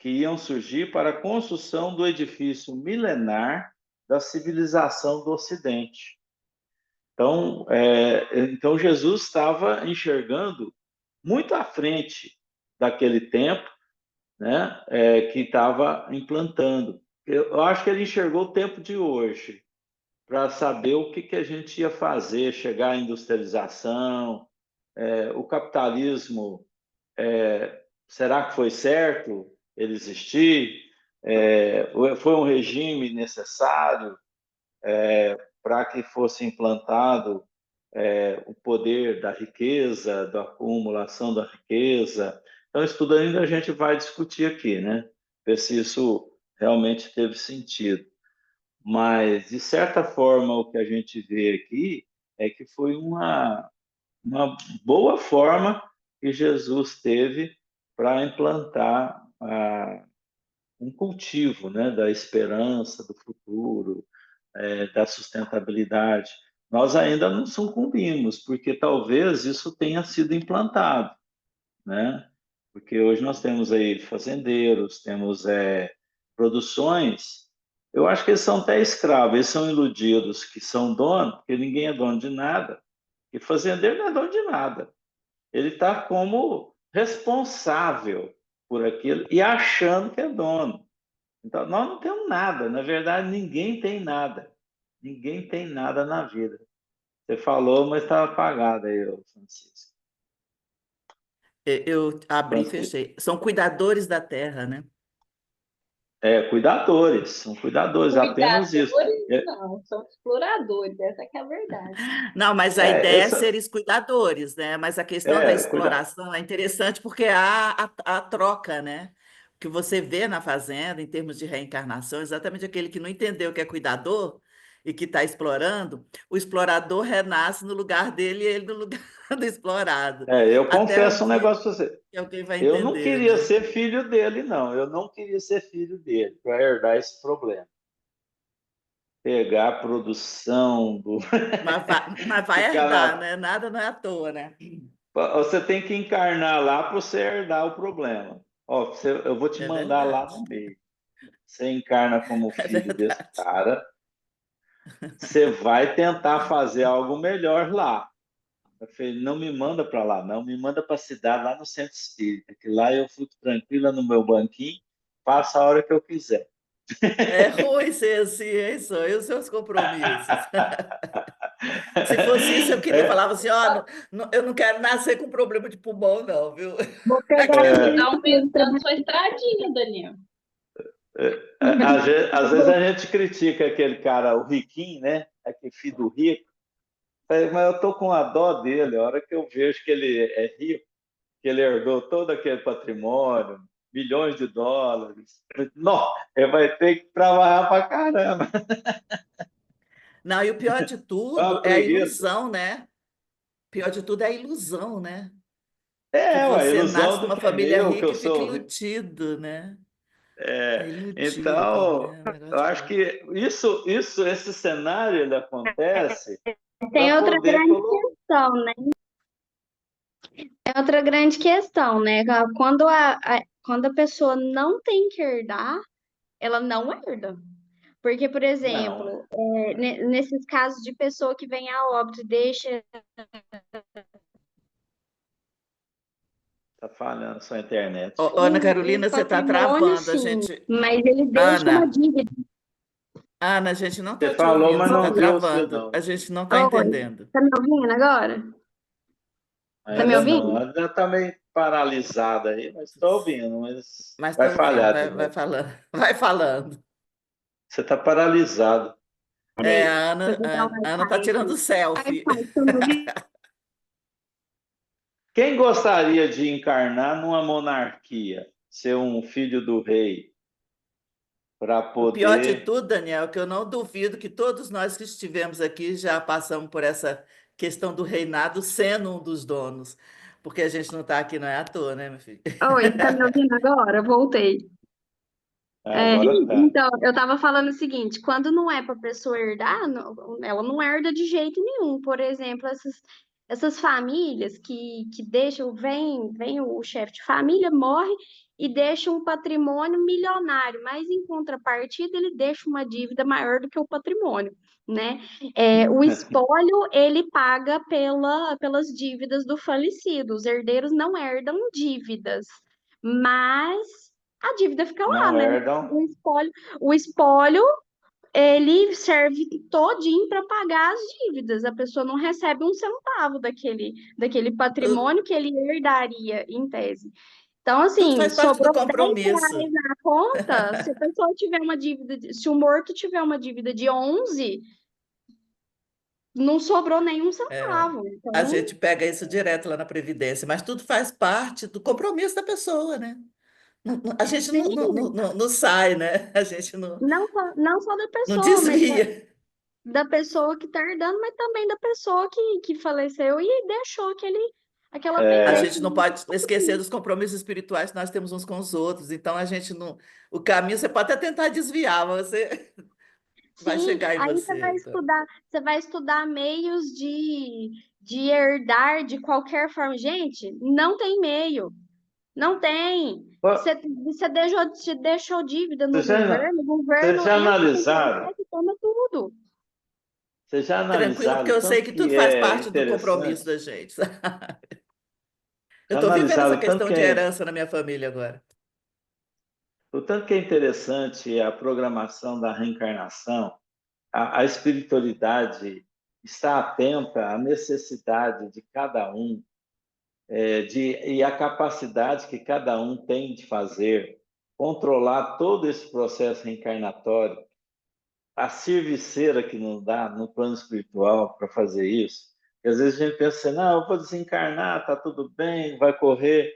que iam surgir para a construção do edifício milenar da civilização do Ocidente. Então Jesus estava enxergando muito à frente daquele tempo, né, que estava implantando. Eu acho que ele enxergou o tempo de hoje para saber o que a gente ia fazer, chegar à industrialização. O capitalismo, será que foi certo ele existir? foi um regime necessário para que fosse implantado o poder da riqueza, da acumulação da riqueza. Então, isso tudo ainda a gente vai discutir aqui, né? Ver se isso realmente teve sentido. Mas, de certa forma, o que a gente vê aqui é que foi uma boa forma que Jesus teve para implantar um cultivo, né, da esperança, do futuro, da sustentabilidade. Nós ainda não sucumbimos, porque talvez isso tenha sido implantado, né? Porque hoje nós temos aí fazendeiros, temos produções. Eu acho que eles são até escravos, eles são iludidos que são donos, porque ninguém é dono de nada. E fazendeiro não é dono de nada. Ele está como responsável por aquilo e achando que é dono. Então, nós não temos nada. Na verdade, ninguém tem nada. Ninguém tem nada na vida. Você falou, mas estava apagado aí, Francisco. Eu abri e Francisco. fechei. São cuidadores da terra, né? Cuidadores, são cuidadores, apenas isso. Cuidadores, não, são exploradores, essa que é a verdade. Não, mas a ideia é Essa, seres cuidadores, né? Mas a questão da cuida, exploração é interessante porque há a troca, né? O que você vê na fazenda, em termos de reencarnação, exatamente aquele que não entendeu que é cuidador e que está explorando, o explorador renasce no lugar dele e ele no lugar do explorado. eu Até o confesso um dia negócio para você. que alguém vai Eu não entender, queria né? ser filho dele, não. Eu não queria ser filho dele para herdar esse problema. Pegar a produção do. Mas vai Ficar herdar, na. né? Nada não é à toa, né? Você tem que encarnar lá para você herdar o problema. Ó, eu vou te É mandar lá verdade, no meio. Você encarna como é filho desse verdade. cara, você vai tentar fazer algo melhor lá. Eu falei, não me manda para lá, não, me manda para a cidade, lá no centro espírita, que lá eu fico tranquila no meu banquinho, faço a hora que eu quiser. É ruim ser assim, hein, só e os seus compromissos. Se fosse isso, eu queria É, falar assim, ó, eu não quero nascer com problema de pulmão, não, viu? Vou pegar Aqui. aquele Está espelho para aumentando sua estradinha, Daniel. às vezes a gente critica aquele cara, o riquinho, né? Aquele filho do rico. Mas eu tô com a dó dele, a hora que eu vejo que ele é rico, que ele herdou todo aquele patrimônio, milhões de dólares. Não, ele vai ter que trabalhar para caramba. Não, e o pior de É tudo uma é a preguiça. ilusão, né? O pior de tudo é a ilusão, né? Que A você nasce ilusão do numa que é família meu, que rica eu e fica sou. iludido, né? É iludido, Então, né? Um negócio eu de acho louco. que esse cenário ele acontece para Tem outra poder grande colocar. questão, né? É outra grande questão, né? Quando a pessoa não tem que herdar, ela não herda. Porque, por Não, exemplo, nesses casos de pessoa que vem a óbito e deixa. tá falhando sua internet. Ô, Ana O Carolina, você está patrimônio, travando. sim, mas ele deixa uma Ana, dívida. Ana, a gente não Você está te falou, ouvindo, mas você está não viu você, travando. não. A gente não está Oi, entendendo. tá me ouvindo agora? Tá me Ainda não, ouvindo? ainda está meio paralisada aí, mas estou ouvindo, mas Mas vai estou ouvindo, falhar de vai novo. falando, vai falando. Você está paralisado. É, Peraí, a deixa eu Ana, botar o a Ana tá Wi-Fi tirando aqui. selfie. Wi-Fi, tá me ouvindo? Quem gostaria de encarnar numa monarquia, ser um filho do rei, para O pior de poder. tudo, Daniel, é que eu não duvido que todos nós que estivemos aqui já passamos por essa questão do reinado sendo um dos donos. Porque a gente não está aqui, não é à toa, né, meu filho? Oi, tá me ouvindo agora? Voltei. Agora tá. Então, eu estava falando o seguinte, quando não é para a pessoa herdar, ela não herda de jeito nenhum. Por exemplo, essas famílias que deixam, vem o chefe de família, morre e deixa um patrimônio milionário, mas em contrapartida ele deixa uma dívida maior do que o patrimônio, né? O espólio ele paga pelas dívidas do falecido. Os herdeiros não herdam dívidas, mas a dívida fica lá, Não né? herdam. O espólio, ele serve todinho para pagar as dívidas. A pessoa não recebe um centavo daquele patrimônio que ele herdaria, em tese. Então, Tudo assim, faz parte do sobrou compromisso. R$ 10 na conta, se a pessoa tiver uma dívida, se o morto tiver uma dívida de 11, não sobrou nenhum É, centavo. a Então, gente pega isso direto lá na Previdência, mas tudo faz parte do compromisso da pessoa, né? A gente sim, não sai, né? A gente não só da não pessoa, mas desvia. da pessoa que está herdando, mas também da pessoa que faleceu e deixou aquela A É, gente pendência. não pode esquecer dos compromissos espirituais que nós temos uns com os outros. Então, a gente não. O caminho você pode até tentar desviar, mas você vai Sim, chegar em aí você vai você. Então. estudar, você vai estudar meios de herdar de qualquer forma. Gente, não tem meio, não tem. ó, Você deixou dívida no vocês já, governo, o vocês governo já entra com analisaram, processo e toma tudo. vocês já Tranquilo, porque analisaram o eu sei tanto que tudo que faz é parte do compromisso interessante? da gente. Eu Já estou vivendo essa analisaram o tanto questão que de é, herança na minha família agora. o tanto que é interessante a programação da reencarnação, a espiritualidade está atenta à necessidade de cada um, e a capacidade que cada um tem de fazer, controlar todo esse processo reencarnatório, a serviceira que não dá no plano espiritual para fazer isso. E às vezes a gente pensa assim, não, eu vou desencarnar, tá tudo bem, vai correr,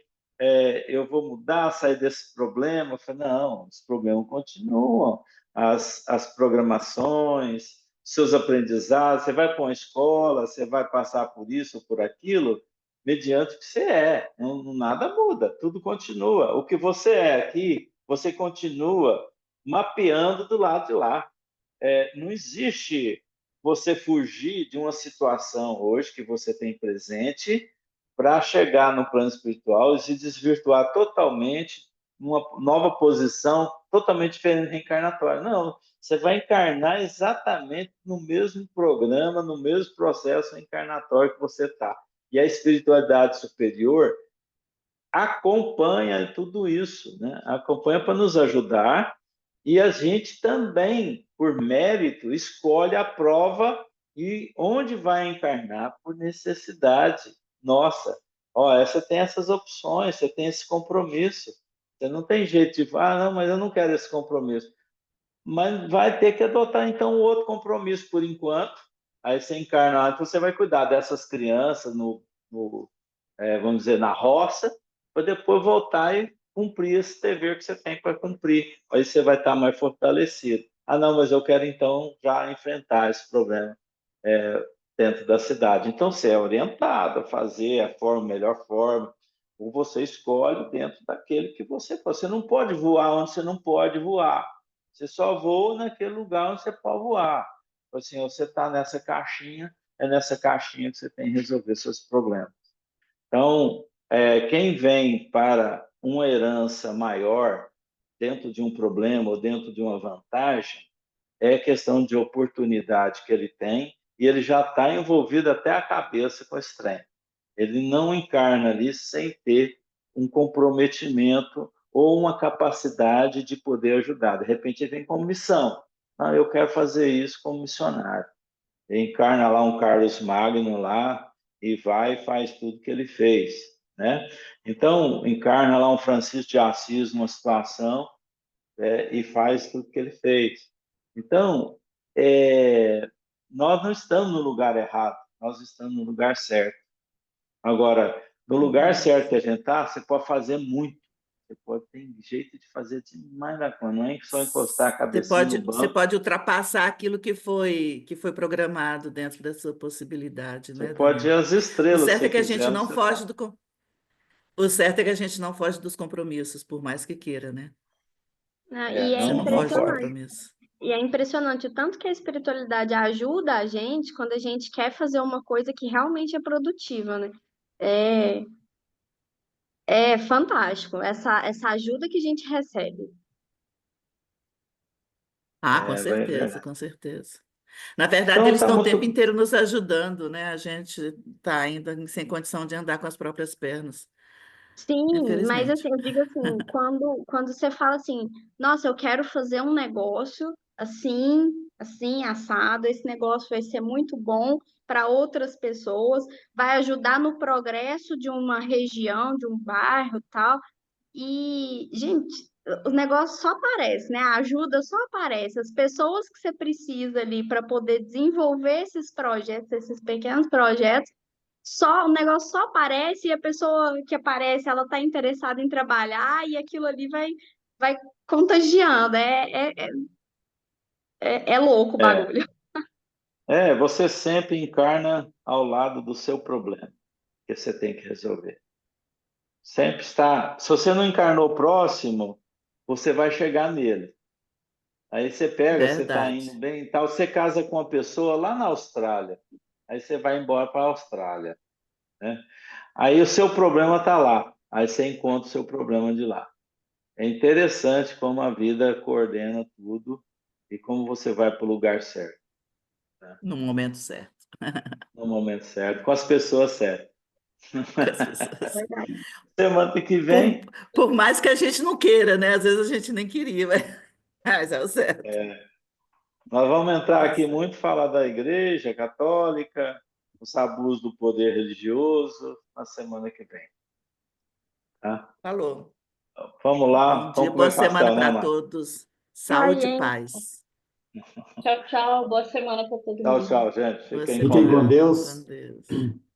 eu vou mudar, sair desse problema. Eu falo, não, os problemas continuam, as programações, seus aprendizados, você vai para uma escola, você vai passar por isso ou por aquilo, mediante o que você é. Não, nada muda, tudo continua. O que você é aqui, você continua mapeando do lado de lá. Não existe você fugir de uma situação hoje que você tem presente para chegar no plano espiritual e se desvirtuar totalmente numa nova posição totalmente diferente reencarnatória. Não, você vai encarnar exatamente no mesmo programa, no mesmo processo reencarnatório que você está. E a espiritualidade superior acompanha tudo isso, né? Acompanha para nos ajudar e a gente também, por mérito, escolhe a prova e onde vai encarnar por necessidade. Nossa, ó, você tem essas opções, você tem esse compromisso. Você não tem jeito de, não, mas eu não quero esse compromisso. Mas vai ter que adotar então outro compromisso por enquanto. Aí você encarna, então você vai cuidar dessas crianças vamos dizer, na roça, para depois voltar e cumprir esse dever que você tem para cumprir. Aí você vai estar mais fortalecido. Ah, não, mas eu quero então já enfrentar esse problema dentro da cidade. Então você é orientado a fazer a melhor forma, ou você escolhe dentro daquele que você pode. Você não pode voar onde você não pode voar. Você só voa naquele lugar onde você pode voar. Assim, você está nessa caixinha, é nessa caixinha que você tem que resolver seus problemas. Então, quem vem para uma herança maior dentro de um problema ou dentro de uma vantagem, é questão de oportunidade que ele tem e ele já está envolvido até a cabeça com esse trem. Ele não encarna ali sem ter um comprometimento ou uma capacidade de poder ajudar. De repente, ele vem como missão. Ah, eu quero fazer isso como missionário. Encarna lá um Carlos Magno lá e vai e faz tudo que ele fez, né? Então, encarna lá um Francisco de Assis numa situação, e faz tudo que ele fez. Então, nós não estamos no lugar errado, nós estamos no lugar certo. Agora, no lugar certo que a gente está, você pode fazer muito. Você pode ter jeito de fazer demais da conta. Não é só encostar a cabecinha no Você banco. pode ultrapassar aquilo que foi programado dentro da sua possibilidade, Você né, pode ir Daniel? às O estrelas se certo você é que a gente quiser, onde não você foge está. o certo é que a gente não foge dos compromissos, por mais que queira, né? Né? E é Você não Não foge do pode. impressionante. compromisso. E é impressionante o tanto que a espiritualidade ajuda a gente quando a gente quer fazer uma coisa que realmente é produtiva, né? É, é fantástico essa ajuda que a gente recebe. Ah, com É certeza, verdade. com certeza. Na verdade, Então, eles tá estão o tempo muito. inteiro nos ajudando, né? A gente está ainda sem condição de andar com as próprias pernas, Sim, mas infelizmente. assim, eu digo assim, quando você fala assim, nossa, eu quero fazer um negócio assim, assim, assado, esse negócio vai ser muito bom para outras pessoas, vai ajudar no progresso de uma região, de um bairro, tal. E, gente, o negócio só aparece, né? A ajuda só aparece. As pessoas que você precisa ali para poder desenvolver esses projetos, esses pequenos projetos, só o negócio só aparece e a pessoa que aparece, ela está interessada em trabalhar e aquilo ali vai contagiando. É louco o É, bagulho. você sempre encarna ao lado do seu problema que você tem que resolver. Sempre está. Se você não encarnou próximo, você vai chegar nele. Aí você pega, você está indo Verdade. bem e tal, você casa com uma pessoa lá na Austrália. Aí você vai embora para a Austrália, né? Aí o seu problema está lá. Aí você encontra o seu problema de lá. É interessante como a vida coordena tudo e como você vai para o lugar certo, né? No momento certo, No momento certo, com as pessoas certas. com as pessoas. Semana que Por, vem, por mais que a gente não queira, né? Às vezes a gente nem queria, mas é o certo. nós vamos entrar Tá aqui certo. muito falar da Igreja Católica, os abusos do poder religioso na semana que vem, tá? Falou. Vamos Bom lá, dia, vamos boa comer semana pastel, né, para mãe? todos. Ai, Saúde e hein? paz. Tchau, tchau. Boa semana para todo Tchau, mundo. tchau, gente. Boa Fiquem com Fiquem com semana. Deus. Com Deus. Deus.